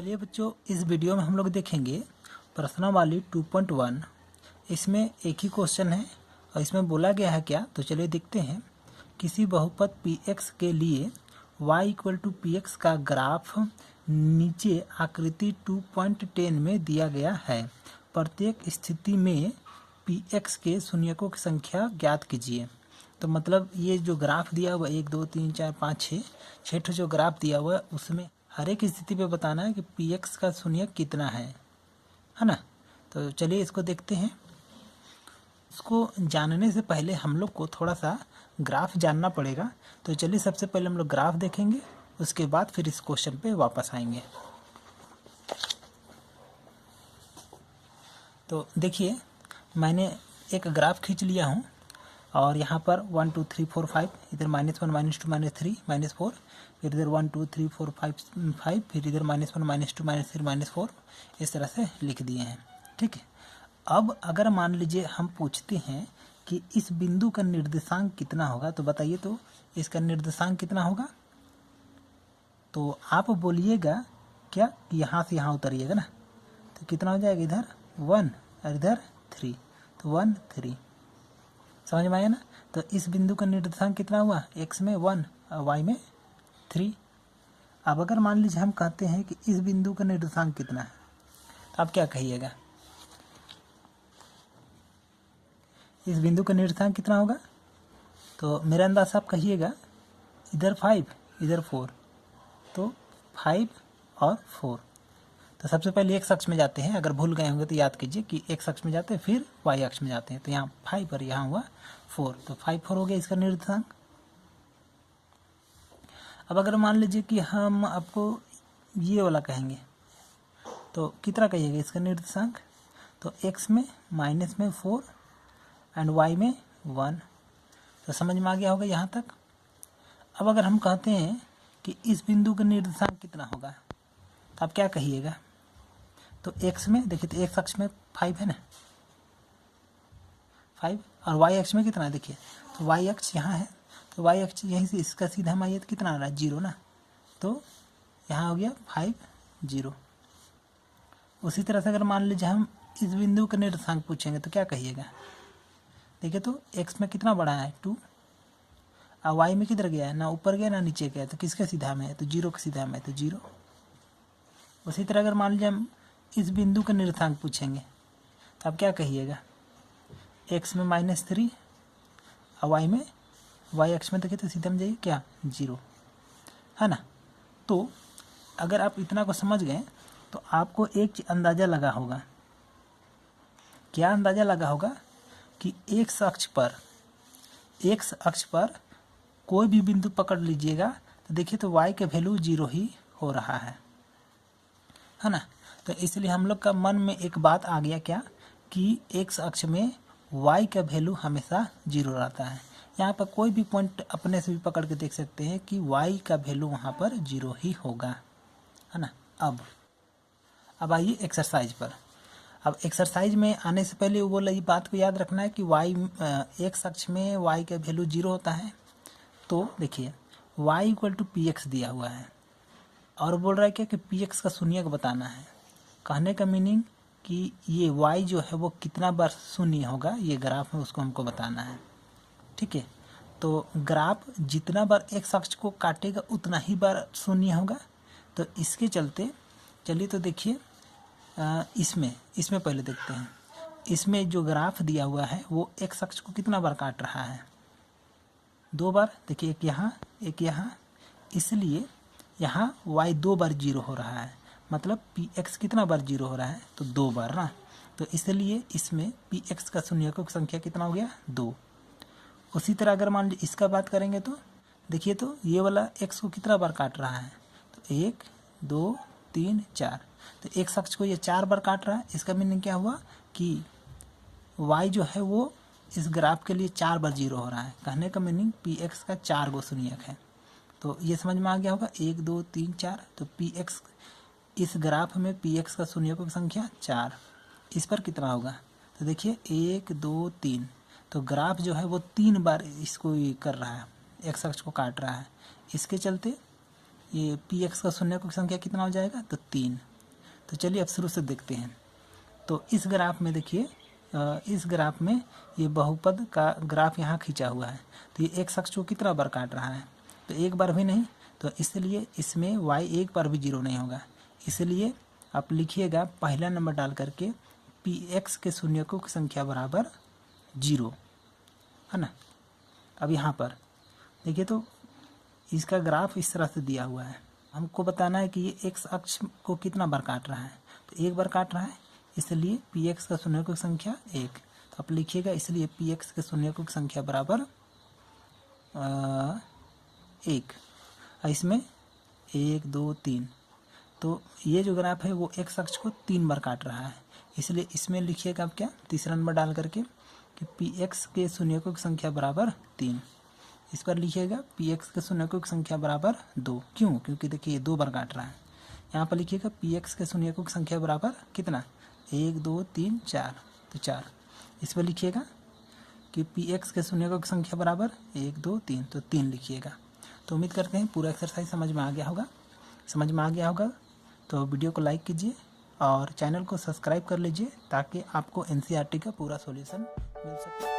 चलिए बच्चों, इस वीडियो में हम लोग देखेंगे प्रश्नावली 2.1। इसमें एक ही क्वेश्चन है और इसमें बोला गया है क्या, तो चलिए देखते हैं। किसी बहुपद px के लिए y = px का ग्राफ नीचे आकृति 2.10 में दिया गया है। प्रत्येक स्थिति में px के शून्यकों की संख्या ज्ञात कीजिए। तो मतलब ये जो ग्राफ दिया हुआ 1 2 3 4 5 6 जो ग्राफ दिया हुआ है उसमें हर एक स्थिति पे बताना है कि px का शून्यक कितना है ना। तो चलिए इसको देखते हैं। इसको जानने से पहले हम लोग को थोड़ा सा ग्राफ जानना पड़ेगा। तो चलिए सबसे पहले हम लोग ग्राफ देखेंगे, उसके बाद फिर इस क्वेश्चन पे वापस आएंगे। तो देखिए, मैंने एक ग्राफ खींच लिया हूँ और यहाँ पर 1 2 3 4 5, इधर -1 -2 -3 -4, फिर इधर 1 2 3 4 5 5, फिर इधर -1 -2 -3 -4, इस तरह से लिख दिए हैं। ठीक है। अब अगर मान लीजिए हम पूछते हैं कि इस बिंदु का निर्देशांक कितना होगा, तो बताइए तो इसका निर्देशांक कितना होगा। तो आप बोलिएगा क्या, यहाँ से यहाँ उतरिएगा ना, तो कितना हो जाएगा, इधर 1 और इधर 3, तो 1 3, समझ में आया ना। तो इस बिंदु का निर्देशांक कितना हुआ, x में 1 और y में 3। अब अगर मान लीजिए हम कहते हैं कि इस बिंदु का निर्देशांक कितना है, तो आप क्या कहिएगा, इस बिंदु का निर्देशांक कितना होगा। तो मेरा अंदाज आप कहिएगा, इधर 5 इधर 4, तो 5 और 4। तो सबसे पहले x अक्ष में जाते हैं, अगर भूल गए होंगे तो याद कीजिए कि x अक्ष में जाते हैं फिर y अक्ष में जाते हैं। तो यहाँ 5 और यहाँ हुआ 4, तो 5 4 हो गया इसका निर्देशांक। अब अगर मान लीजिए कि हम आपको ये वाला कहेंगे, तो कितना कहिएगा इसका निर्देशांक। तो x में -4 एंड y में 1, तो समझ में आ गया होगा यहाँ तक। अब अगर हम कहते हैं कि इस बिंदु का निर्देशांक कितना होगा, तो आप क्या कहिएगा। तो x में देखिए, तो x अक्ष में 5 है ना, 5, और y अक्ष में कितना है देखिए, तो y अक्ष यहाँ है, तो y अक्ष यहीं से इसका सीधा हम आइए तो कितना आ रहा है, 0 ना। तो यहाँ हो गया 5 0। उसी तरह से अगर मान लीजिए हम इस बिंदु का निर्देशांक पूछेंगे, तो क्या कहिएगा। देखिए, तो x में कितना बढ़ा है 2, और y में किधर गया है, ना ऊपर गया ना नीचे गया, तो किसके सीधा में है, तो 0 के सीधा में है, तो 0। उसी तरह अगर मान लीजिए हम इस बिंदु का निर्देशांक पूछेंगे, तो आप क्या कहिएगा, x में -3 और y अक्ष में देखिए तो सीधा में जाइए क्या, 0 है ना। तो अगर आप इतना को समझ गए तो आपको एक अंदाज़ा लगा होगा। क्या अंदाज़ा लगा होगा कि x अक्ष पर कोई भी बिंदु पकड़ लीजिएगा तो देखिए तो y का वैल्यू 0 ही हो रहा है ना। तो इसलिए हम लोग का मन में एक बात आ गया क्या, कि x अक्ष में y का वैल्यू हमेशा 0 रहता है। यहाँ पर कोई भी पॉइंट अपने से भी पकड़ के देख सकते हैं कि y का वैल्यू वहाँ पर 0 ही होगा, है ना। अब आइए एक्सरसाइज पर। अब एक्सरसाइज में आने से पहले वो वाली बात को याद रखना है कि x अक्ष में y का वैल्यू 0 होता है। तो देखिए, y = px दिया हुआ है और बोल रहा है क्या कि px का शून्यक बताना है। कहने का मीनिंग कि ये y जो है वो कितना बार शून्य होगा, ये ग्राफ में उसको हमको बताना है। ठीक है। तो ग्राफ जितना बार x अक्ष को काटेगा उतना ही बार शून्य होगा। तो इसके चलते चलिए तो देखिए, इसमें पहले देखते हैं। इसमें जो ग्राफ दिया हुआ है वो x अक्ष को कितना बार काट रहा है, 2 बार। देखिए, एक यहाँ एक यहाँ, इसलिए यहाँ y 2 बार 0 हो रहा है, मतलब px कितना बार 0 हो रहा है, तो 2 बार ना। तो इसलिए इसमें px का शून्यकों की संख्या कितना हो गया, 2। उसी तरह अगर मान लीजिए इसका बात करेंगे तो देखिए, तो ये वाला x को कितना बार काट रहा है, तो 1 2 3 4, तो x अक्ष को ये 4 बार काट रहा है। इसका मीनिंग क्या हुआ कि y जो है वो इस ग्राफ के लिए 4 बार 0 हो रहा है। कहने का मीनिंग px का 4 गो शून्यक है। तो ये समझ में आ गया होगा, 1 2 3 4। तो px, इस ग्राफ में px का शून्यकों की संख्या 4, इस पर कितना होगा, तो देखिए 1 2 3। तो ग्राफ जो है वो 3 बार इसको ये कर रहा है, x अक्ष को काट रहा है। इसके चलते ये px का शून्यकों की संख्या कितना हो जाएगा, तो 3। तो चलिए अब शुरू से देखते हैं। तो इस ग्राफ में देखिए, इस ग्राफ में ये बहुपद का ग्राफ यहाँ खींचा हुआ है। तो ये एक शख्स को कितना बार काट रहा है, तो एक बार भी नहीं, तो इसलिए इसमें y एक बार भी जीरो नहीं होगा। इसलिए आप लिखिएगा पहला नंबर डाल करके px के शून्यकों की संख्या बराबर 0, है ना। अब यहाँ पर देखिए, तो इसका ग्राफ इस तरह से दिया हुआ है। हमको बताना है कि ये x अक्ष को कितना बार काट रहा है, तो एक बार काट रहा है, इसलिए px का शून्यकों की संख्या 1। तो आप लिखिएगा इसलिए px के शून्यकों की संख्या बराबर 1। इसमें 1 2 3, तो ये जो ग्राफ है वो x अक्ष को 3 बार काट रहा है, इसलिए इसमें लिखिएगा आप क्या, तीसरा नंबर डाल करके कि px के शून्यकों की संख्या बराबर 3। इस पर लिखिएगा px के शून्यकों की संख्या बराबर 2। क्यों? क्योंकि देखिए ये 2 बार काट रहा है। यहाँ पर लिखिएगा px के शून्यकों की संख्या बराबर कितना, 1 2 3 4, तो 4। इस पर लिखिएगा कि px के शून्यकों की संख्या बराबर 1 2 3, तो 3 लिखिएगा। तो उम्मीद करते हैं पूरा एक्सरसाइज समझ में आ गया होगा। तो वीडियो को लाइक कीजिए और चैनल को सब्सक्राइब कर लीजिए ताकि आपको एनसीईआरटी का पूरा सॉल्यूशन मिल सके।